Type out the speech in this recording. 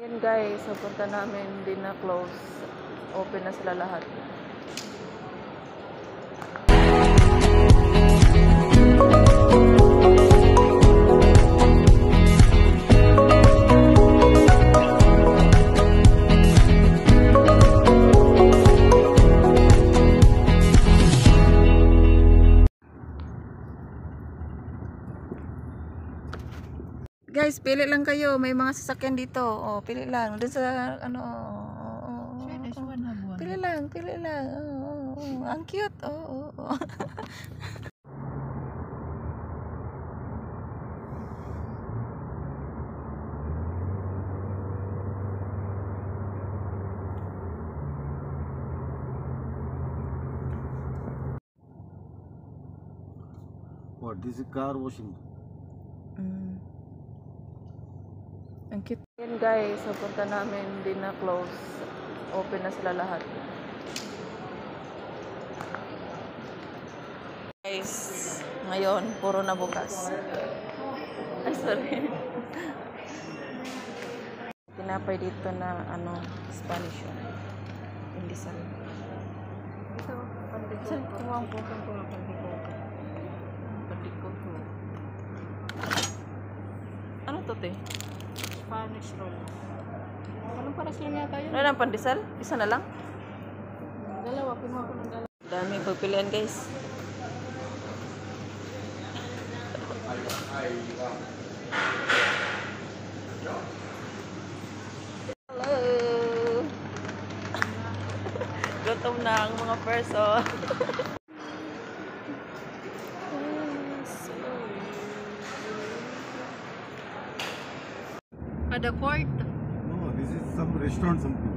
Yan guys, sa punta namin din na close. Open na sila lahat. Guys, pili lang kayo. May mga sasakyan dito. Oh, pili lang. Doon sa ano. Pili lang, pili lang. Ang cute. What? This is car washing. Ang cute. Yan guys, sa punta namin din na close. Open na sila lahat. Guys, ngayon, puro na bukas. Ay, sorry. Tinapay dito na, Spanish yun. Indisal. Ito, pandikot. Kuwang po kung pandikot. Pandikot ko. Ano to, te? Spanish roll. Anong para sila yata yun? Ano lang, pandesal? Isa na lang? Dalawa, kumuha ko ng dalawa. Dami pagpilian guys. Hello! Gutom na ang mga person. The port? No, this is some restaurant something.